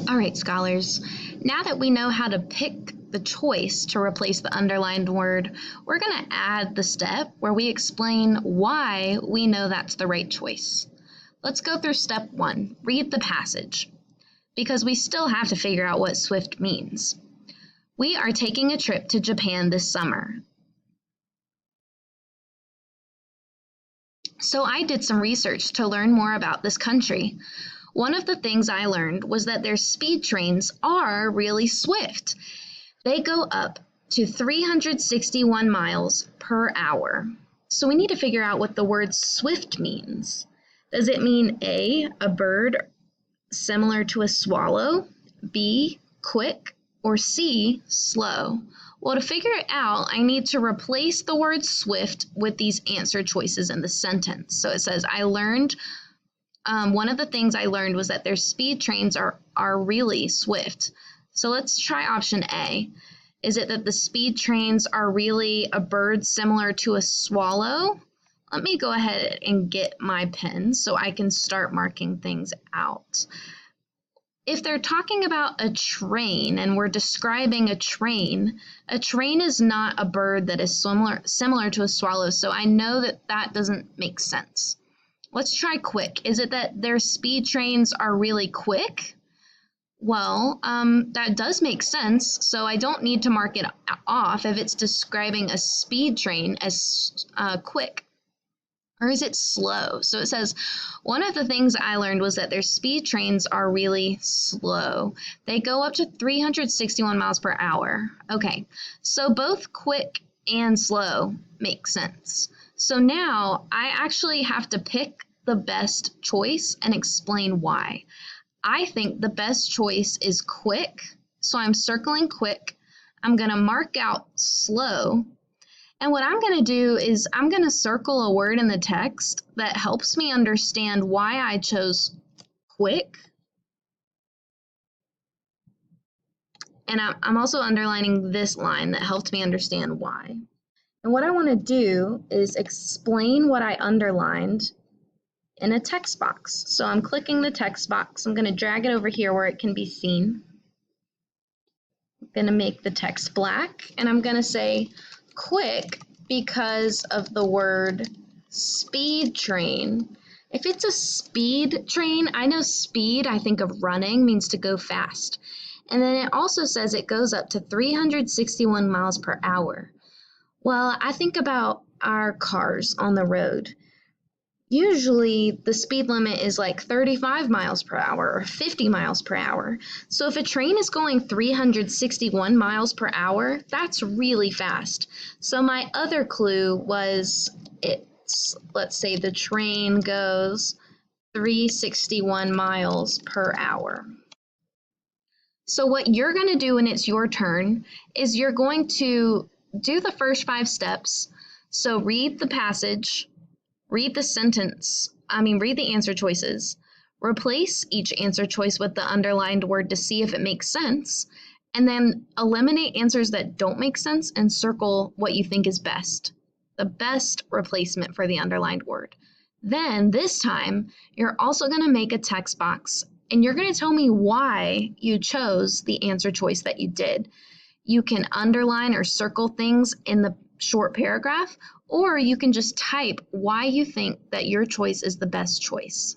All right, scholars, now that we know how to pick the choice to replace the underlined word, we're going to add the step where we explain why we know that's the right choice. Let's go through step 1, read the passage, because we still have to figure out what swift means. We are taking a trip to Japan this summer. So I did some research to learn more about this country. One of the things I learned was that their speed trains are really swift. They go up to 361 miles per hour. So we need to figure out what the word swift means. Does it mean A, a bird similar to a swallow, B, quick, or C, slow? Well, to figure it out, I need to replace the word swift with these answer choices in the sentence. So it says, one of the things I learned was that their speed trains are really swift. So let's try option A. Is it that the speed trains are really a bird similar to a swallow? Let me go ahead and get my pen so I can start marking things out. If they're talking about a train and we're describing a train is not a bird that is similar to a swallow, so I know that doesn't make sense. Let's try quick. Is it that their speed trains are really quick? Well, that does make sense, so I don't need to mark it off if it's describing a speed train as quick. Or is it slow? So it says, one of the things I learned was that their speed trains are really slow. They go up to 361 miles per hour. Okay, so both quick and slow make sense. So now I actually have to pick the best choice and explain why. I think the best choice is quick, so I'm circling quick. I'm going to mark out slow. And what I'm going to do is I'm going to circle a word in the text that helps me understand why I chose quick. And I'm also underlining this line that helped me understand why. And what I want to do is explain what I underlined in a text box. So I'm clicking the text box. I'm going to drag it over here where it can be seen. I'm going to make the text black, and I'm going to say quick because of the word speed train. If it's a speed train, I know speed, I think of running, means to go fast. And then it also says it goes up to 361 miles per hour. Well, I think about our cars on the road. Usually the speed limit is like 35 miles per hour or 50 miles per hour. So if a train is going 361 miles per hour, that's really fast. So my other clue was let's say the train goes 361 miles per hour. So what you're going to do when it's your turn is you're going to do the first 5 steps. So read the passage, read the answer choices, replace each answer choice with the underlined word to see if it makes sense, and then eliminate answers that don't make sense and circle what you think is best, the best replacement for the underlined word. Then this time, you're also going to make a text box, and you're going to tell me why you chose the answer choice that you did. You can underline or circle things in the short paragraph, or you can just type why you think that your choice is the best choice.